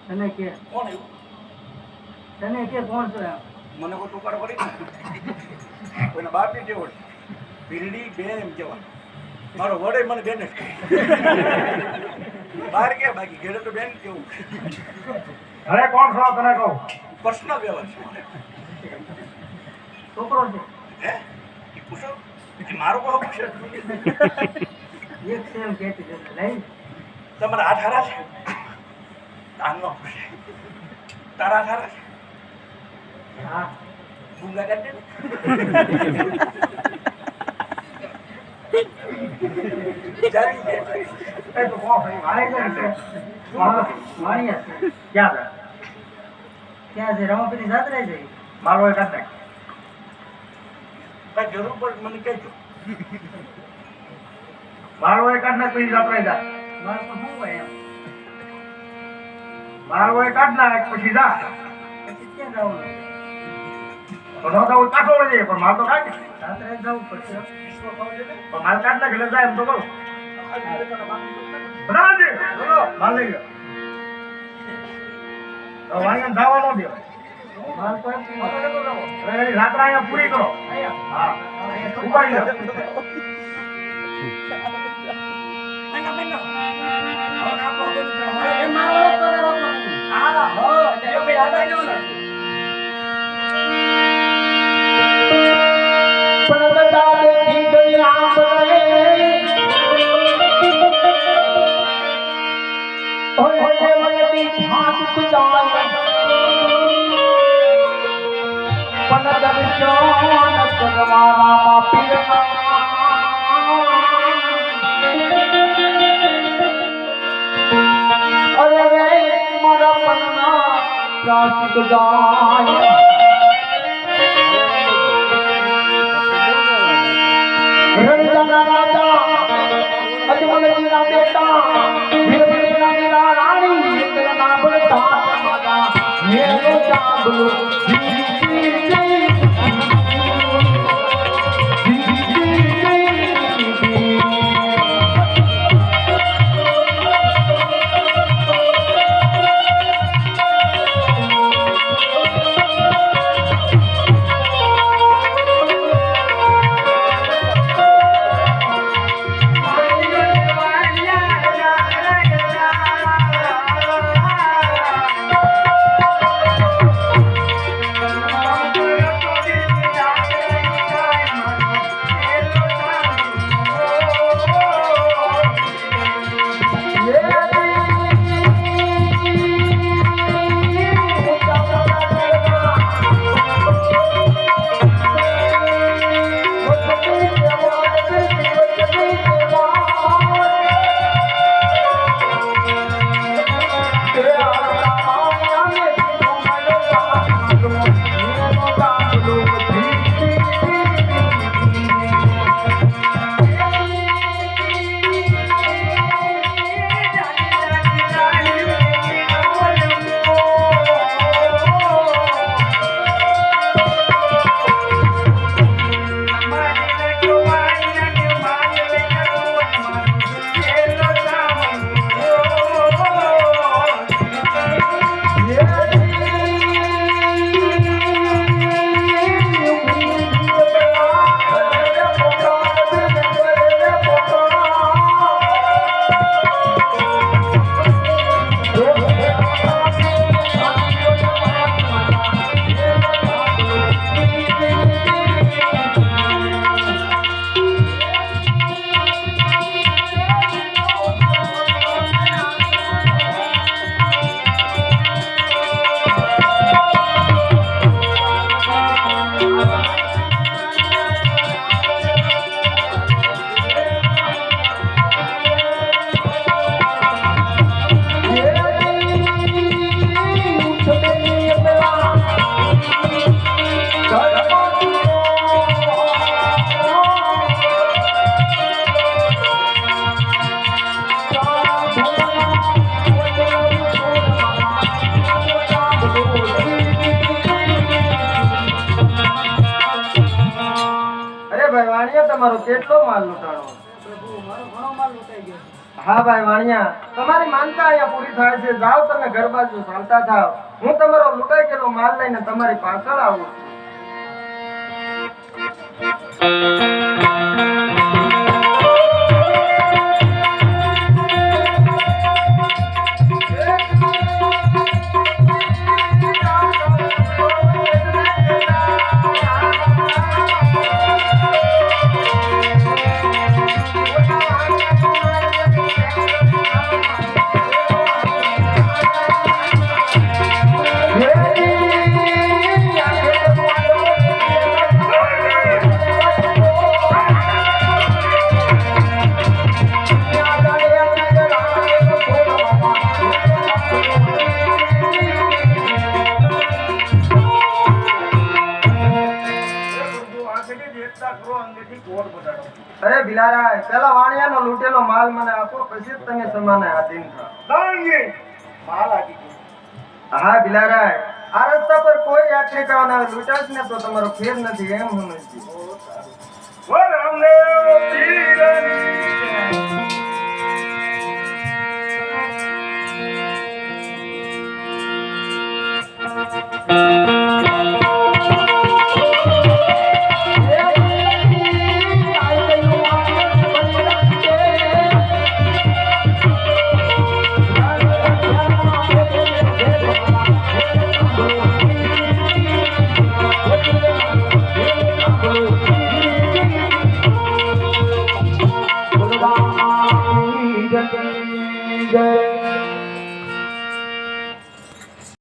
તને કે કોણ આવ્યું? તને કે કોણ છે મને કોઈ ટુકડો પડી ને કોઈના બાપની જેવો ભીલડી બેન એમ કહેવાનું. મારો વડે મને બેન જ કહે. બહાર કે બાકી ઘરે તો બેન કેવું. અરે કોણ છો તને કહું? પર્સનલ વ્યવહાર છે મારે. છોકરો છે હે એ પૂછો એ મારો કહો પૂછે. એક સેમ કહેતી હતી લઈ તમારા હાથ હારા છે? કાનનો પૂછે તારા હાથ હારા છે? હા ગુંગા કરી દે ને. જાવી દે. એ તો કોણ છે? મારે કેમ છે? વાણિયા છે ક્યાં છે? ક્યાં છે રમાપીની જાત્રા છે મારો એક જ કાંઈ જરૂર પડે મને કહેજો. મારો એક જ પછી જાત્રા જા. મારે તો શું હોય એમ મારો એક જ ના પછી જા. પછી ક્યાં જવાનું તો ન તો કાઢો લઈ પણ મારે તો કાઢ. જાત્રાએ જવું પડશે વિશ્વ ખાવા દે ને. પણ મારે કાઢ ના ઘરે જાય એમ તો કહું. બરાબર બોલો માલ લઈ ગયો. તો વાંગન જવા ન દે. માલ તો એમ અરે એની જાત્રા અહીંયા પૂરી કરો. હા ઉપાડી લો. આના બેન હવે આપો બેન એ મારો પગાર આપો હા હો એ ભાઈ આડા જો ને. પણ બધા દેખી ગઈ આંબ રહે ઓય વનતી ભાત કુદાય પણ દર્શન કરવાના પીરના અરે રે મારા પન્ના પ્રાસિક ગાય રણજના રાજા અજમલજીના બેટા વીરબલીના વીરા રાણી એકલના બળતા માતા મેરો ચાબલો તમારો કેટલો માલ લૂંટાણો? પ્રભુ મારો ઘણો માલ લૂંટાઈ ગયો હા ભાઈ વાણિયા, તમારી માનતા અહીંયા પૂરી થાય છે. જાઓ તમે ઘર બાજુ ચાલતા થાવ. હું તમારો લૂંટાઈ ગયેલો માલ લઈને તમારી પાછળ આવું છું. અરે ભિલારાય, પેલા વાણિયાનો લૂંટેલો માલ મને આપો, પછી જ તમે સમાને આધીન થાવ. હા ભિલારાય, આ રસ્તા પર કોઈ યાત્રિકાઓને લૂંટાશ ને તો તમારો ફેર નથી, એમ હું નથી. જય